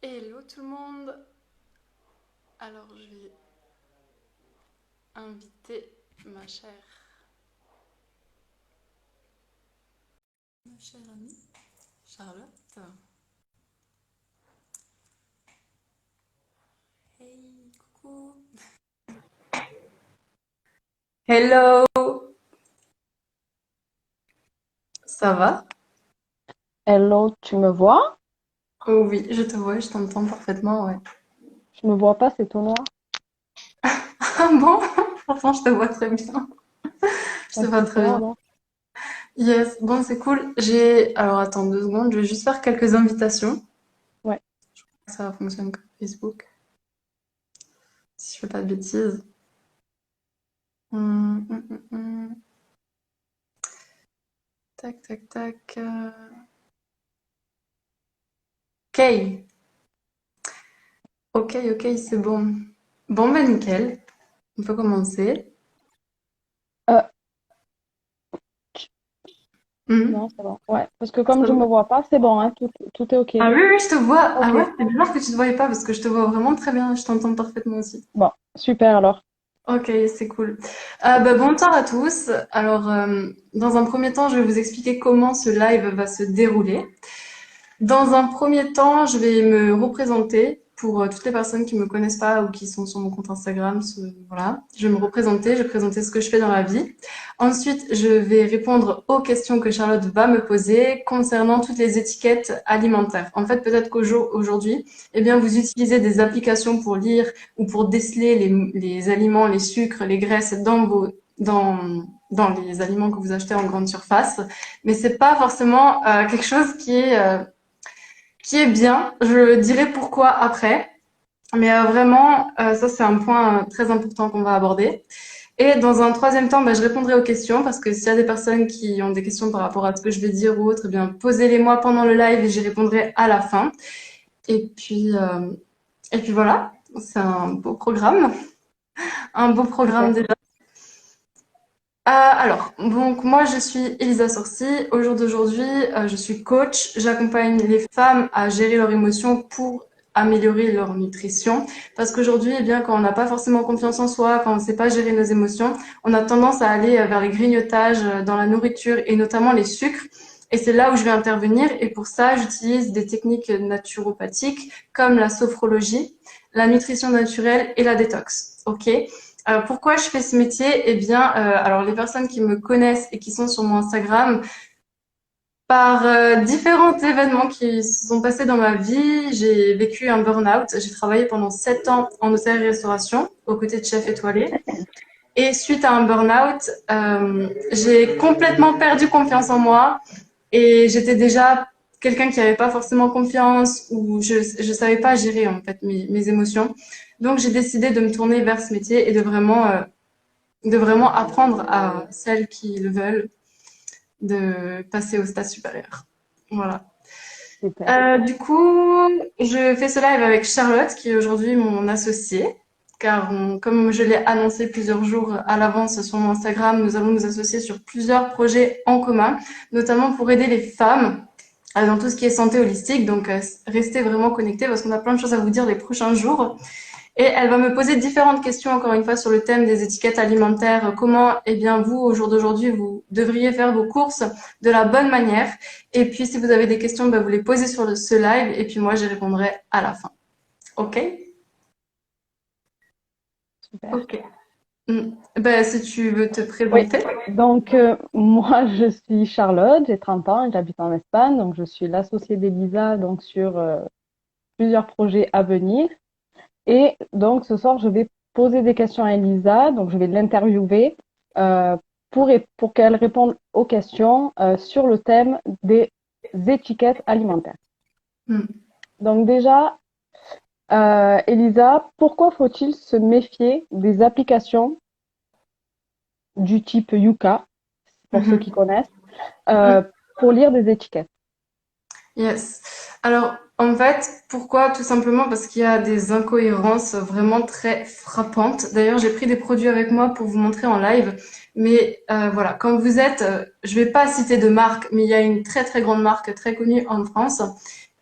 Hello tout le monde! Alors je vais inviter ma chère amie Charlotte. Hey, coucou! Hello! Ça va? Hello, tu me vois? Oh oui, je te vois, je t'entends parfaitement, ouais. Je me vois pas, c'est ton noir. Ah bon? Franchement, je te vois très bien. Je te Ah, vois très super, bien. alors. Yes, bon, c'est cool. Alors attends 2 secondes, je vais juste faire quelques invitations. Ouais, Ça fonctionne comme Facebook, si je fais pas de bêtises. Hum, hum, hum, hum. Tac, tac, tac. Ok. Ok, ok, c'est bon. Bon, ben nickel. On peut commencer. Euh, non, Mhm. c'est bon. Ouais, parce que C'est comme je me bon. vois pas, c'est bon, hein, tout est OK. Ah oui, oui, je te vois. Ah OK. ouais, c'est bizarre que tu te voyais pas parce que je te vois vraiment très bien. Je t'entends parfaitement aussi. Bon, super alors. Ok, c'est cool. Bah, bonsoir à tous. Alors, dans un premier temps, je vais vous expliquer comment ce live va se dérouler. Dans un premier temps, je vais me représenter pour toutes les personnes qui me connaissent pas ou qui sont sur mon compte Instagram. Voilà, je vais me représenter, je vais présenter ce que je fais dans la vie. Ensuite, je vais répondre aux questions que Charlotte va me poser concernant toutes les étiquettes alimentaires. En fait, peut-être qu'aujourd'hui, eh bien, vous utilisez des applications pour lire ou pour déceler les aliments, les sucres, les graisses dans les aliments que vous achetez en grande surface, mais c'est pas forcément quelque chose qui est bien. Je dirai pourquoi après. Mais vraiment, ça c'est un point très important qu'on va aborder. Et dans un troisième temps, bah, je répondrai aux questions parce que s'il y a des personnes qui ont des questions par rapport à ce que je vais dire ou autre, eh bien posez-les-moi pendant le live et j'y répondrai à la fin. Et puis, euh, et puis voilà, c'est un beau programme Super. déjà. Alors, donc moi je suis Elisa Sorci. Au jour d'aujourd'hui, je suis coach. J'accompagne les femmes à gérer leurs émotions pour améliorer leur nutrition. Parce qu'aujourd'hui, eh bien, quand on n'a pas forcément confiance en soi, quand on ne sait pas gérer nos émotions, on a tendance à aller vers les grignotages dans la nourriture et notamment les sucres. Et c'est là où je vais intervenir. Et pour ça, j'utilise des techniques naturopathiques comme la sophrologie, la nutrition naturelle et la détox. Ok? Pourquoi je fais ce métier? Eh bien, alors les personnes qui me connaissent et qui sont sur mon Instagram, par différents événements qui se sont passés dans ma vie, j'ai vécu un burn-out. J'ai travaillé pendant 7 ans en hôtellerie-restauration aux côtés de chefs étoilés. Et suite à un burn-out, j'ai complètement perdu confiance en moi et j'étais déjà quelqu'un qui n'avait pas forcément confiance ou je savais pas gérer en fait mes émotions. Donc j'ai décidé de me tourner vers ce métier et de vraiment apprendre à celles qui le veulent de passer au stade supérieur. Voilà. Super. Du coup, je fais ce live avec Charlotte, qui est aujourd'hui mon associée, car comme je l'ai annoncé plusieurs jours à l'avance sur mon Instagram, nous allons nous associer sur plusieurs projets en commun, notamment pour aider les femmes dans tout ce qui est santé holistique. Donc, restez vraiment connectés parce qu'on a plein de choses à vous dire les prochains jours. Et elle va me poser différentes questions, encore une fois, sur le thème des étiquettes alimentaires. Comment, eh bien, vous, au jour d'aujourd'hui, vous devriez faire vos courses de la bonne manière. Et puis, si vous avez des questions, ben, vous les posez sur ce live. Et puis, moi, j'y répondrai à la fin. OK? Super. OK. Ben, si tu veux te Oui. présenter. Donc, moi, je suis Charlotte, j'ai 30 ans et j'habite en Espagne. Donc, je suis l'associée d'Elisa donc, sur plusieurs projets à venir. Et donc, ce soir, je vais poser des questions à Elisa. Donc, je vais l'interviewer euh, pour qu'elle réponde aux questions sur le thème des étiquettes alimentaires. Hmm. Donc, déjà, Elisa, pourquoi faut-il se méfier des applications du type Yuka, pour ceux qui Mhm. connaissent, Hmm. euh, pour lire des étiquettes? Yes. Alors, en fait, pourquoi? Tout simplement parce qu'il y a des incohérences vraiment très frappantes. D'ailleurs, j'ai pris des produits avec moi pour vous montrer en live. Mais voilà, quand vous êtes, je vais pas citer de marque, mais il y a une très très grande marque très connue en France.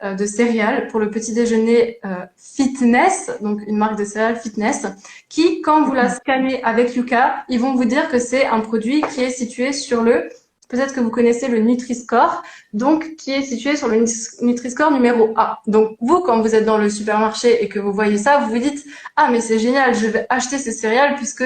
de céréales pour le petit déjeuner Fitness, donc une marque de céréales Fitness, qui, quand vous la scannez avec Yuka, ils vont vous dire que c'est un produit qui est situé sur peut-être que vous connaissez le Nutri-Score, donc qui est situé sur le Nutri-Score numéro A. Donc vous, quand vous êtes dans le supermarché et que vous voyez ça, vous vous dites « Ah, mais c'est génial, je vais acheter ces céréales puisque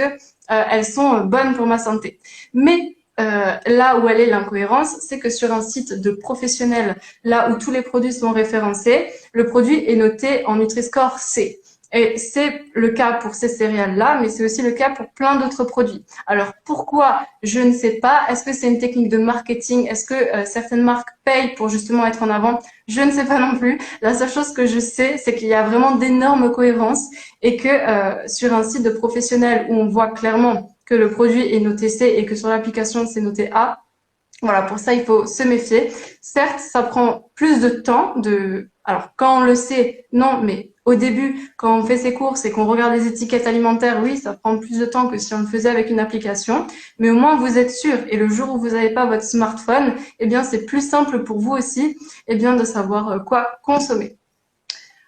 elles sont bonnes pour ma santé. » Mais là où elle est l'incohérence, c'est que sur un site de professionnels, là où tous les produits sont référencés, le produit est noté en Nutri-Score C. Et c'est le cas pour ces céréales-là, mais c'est aussi le cas pour plein d'autres produits. Alors pourquoi? Je ne sais pas. Est-ce que c'est une technique de marketing? Est-ce que certaines marques payent pour justement être en avant? Je ne sais pas non plus. La seule chose que je sais, c'est qu'il y a vraiment d'énormes cohérences et que sur un site de professionnel où on voit clairement que le produit est noté C et que sur l'application c'est noté A, voilà, pour ça il faut se méfier. Certes, ça prend plus de temps alors quand on le sait, non, mais au début, quand on fait ses courses et qu'on regarde les étiquettes alimentaires, oui, ça prend plus de temps que si on le faisait avec une application. Mais au moins, vous êtes sûr. Et le jour où vous n'avez pas votre smartphone, eh bien, c'est plus simple pour vous aussi, eh bien, de savoir quoi consommer.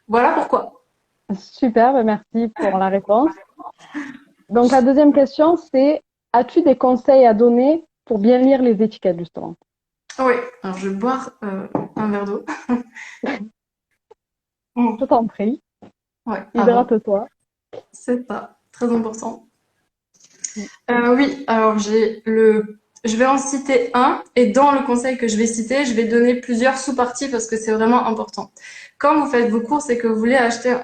Voilà pourquoi. Super, merci pour la réponse. Donc, la deuxième question, c'est, as-tu des conseils à donner pour bien lire les étiquettes, justement? Oui, alors je vais boire un verre d'eau. Je t'en prie, Ouais, pardon. hydrate-toi. C'est ça, très important. Oui, alors je vais en citer un et dans le conseil que je vais citer, je vais donner plusieurs sous-parties parce que c'est vraiment important. Quand vous faites vos courses et que vous voulez acheter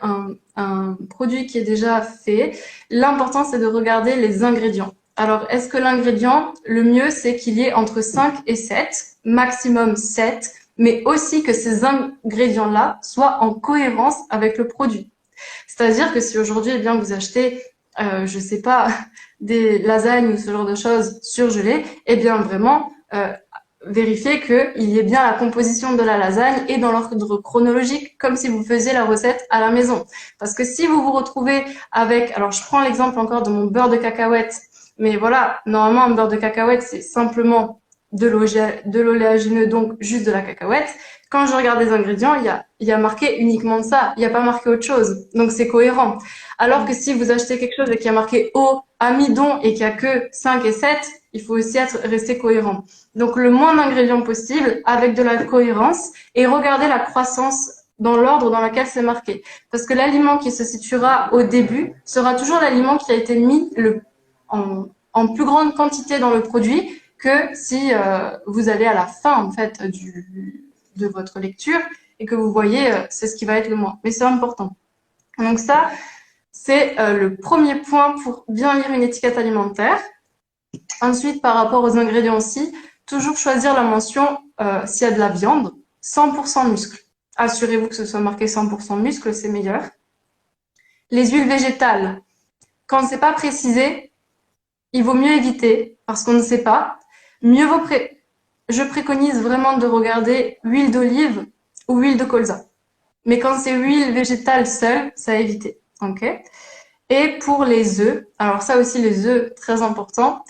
un produit qui est déjà fait, l'important c'est de regarder les ingrédients. Alors, est-ce que l'ingrédient, le mieux, c'est qu'il y ait entre 5 et 7, maximum 7, mais aussi que ces ingrédients-là soient en cohérence avec le produit. C'est-à-dire que si aujourd'hui, eh bien, vous achetez, je sais pas, des lasagnes ou ce genre de choses surgelées, eh bien, vraiment, vérifiez qu'il y ait bien la composition de la lasagne et dans l'ordre chronologique, comme si vous faisiez la recette à la maison. Parce que si vous vous retrouvez avec, alors je prends l'exemple encore de mon beurre de cacahuète, mais voilà, normalement, un beurre de cacahuète, c'est simplement de l'oléagineux, donc juste de la cacahuète. Quand je regarde les ingrédients, il y a marqué uniquement ça. Il n'y a pas marqué autre chose. Donc, c'est cohérent. Alors que si vous achetez quelque chose et qu'il y a marqué eau, amidon et qu'il y a que 5 et 7, il faut aussi rester cohérent. Donc, le moins d'ingrédients possible avec de la cohérence et regarder la croissance dans l'ordre dans lequel c'est marqué. Parce que l'aliment qui se situera au début sera toujours l'aliment qui a été mis en plus grande quantité dans le produit que si vous allez à la fin, en fait, de votre lecture et que vous voyez, c'est ce qui va être le moins. Mais c'est important. Donc ça, c'est le premier point pour bien lire une étiquette alimentaire. Ensuite, par rapport aux ingrédients aussi, toujours choisir la mention s'il y a de la viande, 100% muscle. Assurez-vous que ce soit marqué 100% muscle, c'est meilleur. Les huiles végétales, quand c'est pas précisé, il vaut mieux éviter parce qu'on ne sait pas. Mieux vaut Je préconise vraiment de regarder huile d'olive ou huile de colza. Mais quand c'est huile végétale seule, ça à éviter. Ok. Et pour les œufs, alors ça aussi les œufs, très important,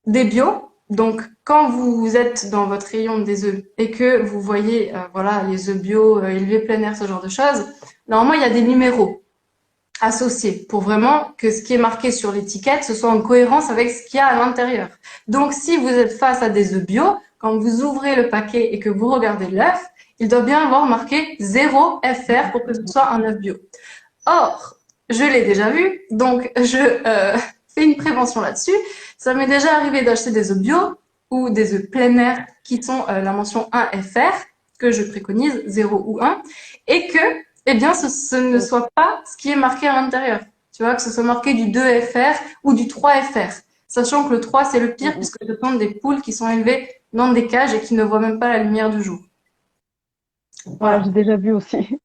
des bio. Donc quand vous êtes dans votre rayon des œufs et que vous voyez voilà les œufs bio élevés plein air, ce genre de choses, normalement il y a des numéros associés pour vraiment que ce qui est marqué sur l'étiquette ce soit en cohérence avec ce qu'il y a à l'intérieur. Donc si vous êtes face à des œufs bio, quand vous ouvrez le paquet et que vous regardez l'œuf, il doit bien avoir marqué 0 FR pour que ce soit un œuf bio. Or, je l'ai déjà vu, donc je fais une prévention là-dessus. Ça m'est déjà arrivé d'acheter des œufs bio ou des œufs plein air qui sont la mention 1 FR, que je préconise, 0 ou 1, et que, eh bien, ce ne soit pas ce qui est marqué à l'intérieur. Tu vois, que ce soit marqué du 2 FR ou du 3 FR. Sachant que le 3, c'est le pire puisque ce sont des poules qui sont élevées dans des cages et qui ne voient même pas la lumière du jour. Voilà, Voilà. j'ai déjà vu aussi.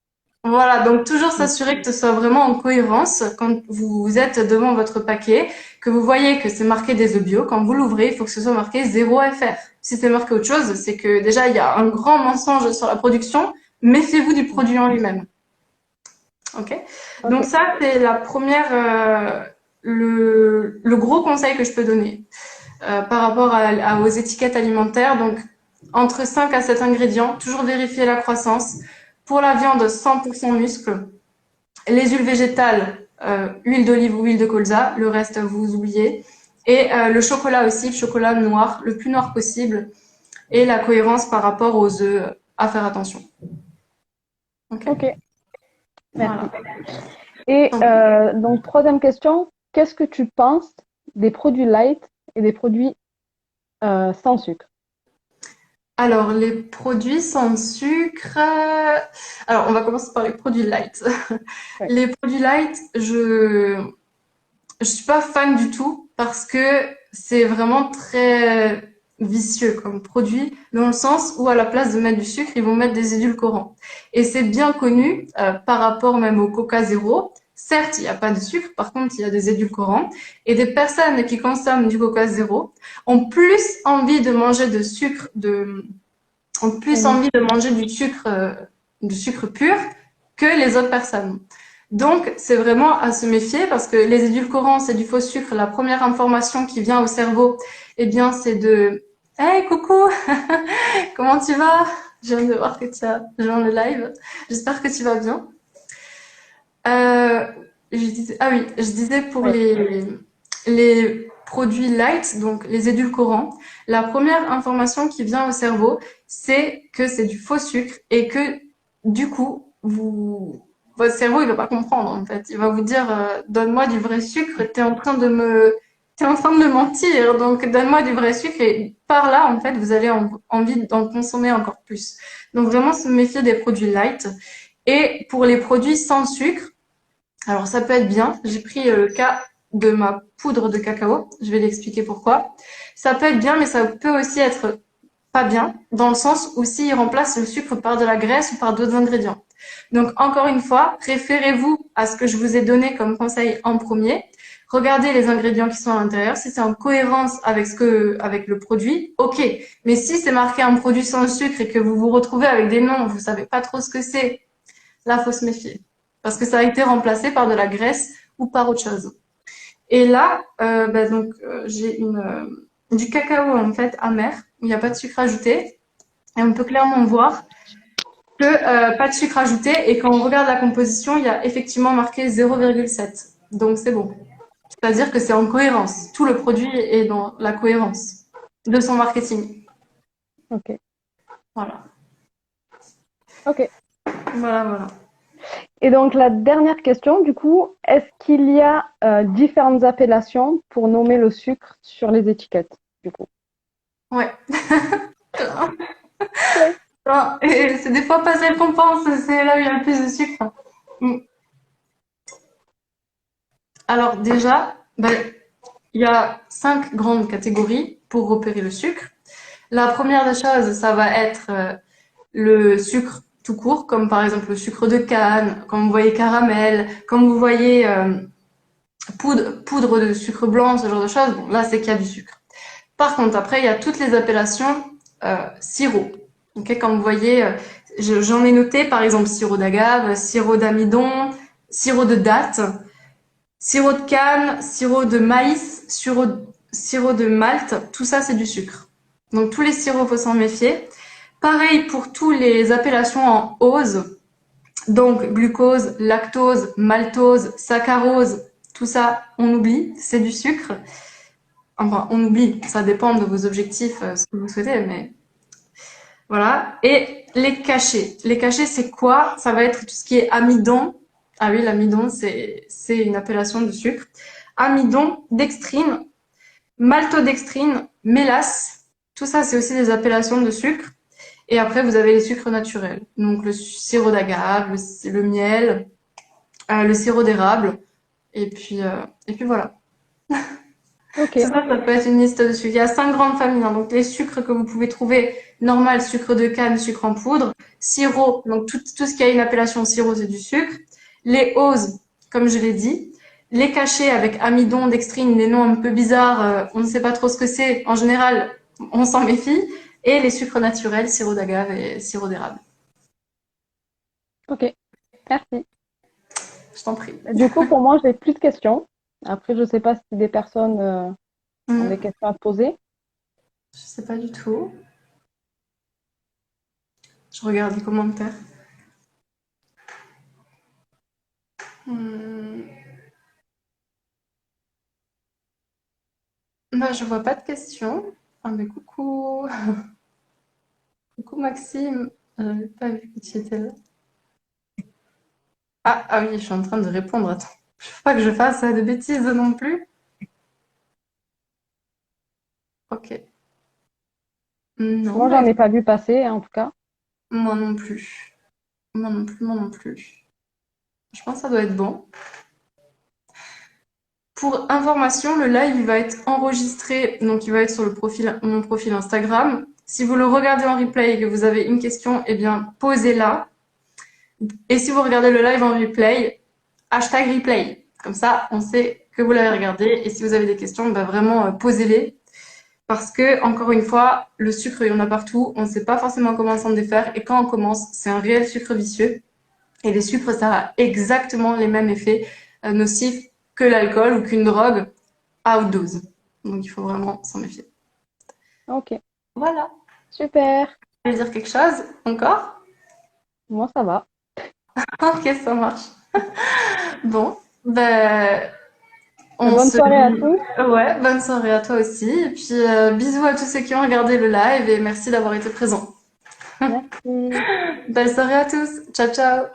Voilà, donc toujours s'assurer que ce soit vraiment en cohérence quand vous êtes devant votre paquet, que vous voyez que c'est marqué des œufs bio. Quand vous l'ouvrez, il faut que ce soit marqué 0 FR. Si c'est marqué autre chose, c'est que déjà il y a un grand mensonge sur la production. Méfiez-vous du produit en lui-même. Ok. Donc Ok. ça c'est la première, le gros conseil que je peux donner par rapport aux étiquettes alimentaires. Donc entre 5 à 7 ingrédients. Toujours vérifier la croissance. Pour la viande, 100% muscle. Les huiles végétales, huile d'olive ou huile de colza. Le reste, vous oubliez. Et le chocolat aussi, le chocolat noir, le plus noir possible. Et la cohérence par rapport aux œufs, à faire attention. Ok. Ok, Voilà. merci. Et Donc, donc, troisième question, qu'est-ce que tu penses des produits light et des produits sans sucre? alors, les produits sans sucre. Alors, on va commencer par les produits light. Ouais. Les produits light, je suis pas fan du tout parce que c'est vraiment très vicieux comme produit, dans le sens où à la place de mettre du sucre, ils vont mettre des édulcorants. Et c'est bien connu par rapport même au Coca Zéro. Certes, il n'y a pas de sucre, par contre, il y a des édulcorants. Et des personnes qui consomment du Coca Zéro ont plus envie de manger de sucre, ont plus Mhm. envie de manger du sucre pur que les autres personnes. Donc, c'est vraiment à se méfier parce que les édulcorants, c'est du faux sucre. La première information qui vient au cerveau, eh bien, c'est de Hey, coucou, comment tu vas? Je viens de voir que tu as rejoint le live. J'espère que tu vas bien. Euh, ah oui, je disais pour Ouais. les produits light, donc les édulcorants, la première information qui vient au cerveau, c'est que c'est du faux sucre et que du coup, votre cerveau, il va pas comprendre en fait. Il va vous dire, donne-moi du vrai sucre, t'es en train de me mentir, donc donne-moi du vrai sucre et par là, en fait, vous allez envie d'en consommer encore plus. Donc vraiment se méfier des produits light. Et pour les produits sans sucre, alors ça peut être bien. J'ai pris le cas de ma poudre de cacao. Je vais l'expliquer pourquoi. Ça peut être bien, mais ça peut aussi être pas bien, dans le sens où s'il remplace le sucre par de la graisse ou par d'autres ingrédients. Donc encore une fois, référez-vous à ce que je vous ai donné comme conseil en premier. Regardez les ingrédients qui sont à l'intérieur. Si c'est en cohérence avec avec le produit, ok. Mais si c'est marqué un produit sans sucre et que vous vous retrouvez avec des noms, vous savez pas trop ce que c'est, là, faut se méfier. Parce que ça a été remplacé par de la graisse ou par autre chose. Et là, j'ai du cacao en fait amer. Il n'y a pas de sucre ajouté. Et on peut clairement voir que pas de sucre ajouté. Et quand on regarde la composition, il y a effectivement marqué 0,7. Donc c'est bon. C'est-à-dire que c'est en cohérence. Tout le produit est dans la cohérence de son marketing. Ok, Voilà. ok. Voilà, voilà. Et donc, la dernière question, du coup, est-ce qu'il y a différentes appellations pour nommer le sucre sur les étiquettes, du coup? Ouais. Ouais. Et c'est des fois pas celle qu'on pense, c'est là où il y a le plus de sucre. Mm. Alors déjà, il y a 5 grandes catégories pour repérer le sucre. La première des choses, ça va être le sucre tout court, comme par exemple le sucre de canne, comme vous voyez caramel, comme vous voyez poudre de sucre blanc, ce genre de choses. Bon, là, c'est qu'il y a du sucre. Par contre, après, il y a toutes les appellations sirop. Okay, comme vous voyez, j'en ai noté par exemple sirop d'agave, sirop d'amidon, sirop de date, sirop de canne, sirop de maïs, sirop de malt, tout ça c'est du sucre. Donc tous les sirops, faut s'en méfier. Pareil pour tous les appellations en ose, donc glucose, lactose, maltose, saccharose, tout ça on oublie, c'est du sucre. Enfin, on oublie, ça dépend de vos objectifs, ce que vous souhaitez, mais voilà. Et les cachets. Les cachets, c'est quoi? Ça va être tout ce qui est amidon. Ah oui, l'amidon, c'est une appellation de sucre. Amidon, dextrine, maltodextrine, mélasse. Tout ça, c'est aussi des appellations de sucre. Et après, vous avez les sucres naturels. Donc, le sirop d'agave, le miel, le sirop d'érable. Et puis voilà. Ok, Ça peut être une liste de sucres. Il y a 5 grandes familles, hein. Donc, les sucres que vous pouvez trouver, normal, sucre de canne, sucre en poudre, sirop, donc tout ce qui a une appellation sirop, c'est du sucre. Les oses, comme je l'ai dit. Les cachets avec amidon, dextrine, des noms un peu bizarres, on ne sait pas trop ce que c'est. En général, on s'en méfie. Et les sucres naturels, sirop d'agave et sirop d'érable. ok. Merci. Je t'en prie. Du coup, pour moi, j'ai plus de questions. Après, je ne sais pas si des personnes ont des Hmm, questions à te poser. je sais pas du tout. Je regarde les commentaires. Hmm. Bah, je vois pas de questions. Ah, mais coucou. Coucou Maxime. J'avais pas vu que tu étais là. Ah oui, je suis en train de répondre. Attends. Faut pas que je fasse de bêtises non plus. Ok. Non, Moi, bah, j'en ai pas vu passer, hein, en tout cas. moi non plus. Moi non plus, moi non plus. Je pense que ça doit être bon. Pour information, le live il va être enregistré, donc il va être sur mon profil Instagram. Si vous le regardez en replay et que vous avez une question, eh bien posez-la. Et si vous regardez le live en replay, hashtag replay. Comme ça, on sait que vous l'avez regardé. Et si vous avez des questions, bah vraiment posez-les. Parce que, encore une fois, le sucre, il y en a partout. On ne sait pas forcément comment s'en défaire. Et quand on commence, c'est un réel sucre vicieux. Et les sucres, ça a exactement les mêmes effets nocifs que l'alcool ou qu'une drogue à haute dose. Donc il faut vraiment s'en méfier. Ok, Voilà. super. Tu veux dire quelque chose encore? Moi, ça va. Ok, ça marche. Bon, ben, on Bonne se soirée à dit, tous. ouais, bonne soirée à toi aussi. Et puis, bisous à tous ceux qui ont regardé le live et merci d'avoir été présents. Merci. Belle soirée à tous. Ciao, ciao.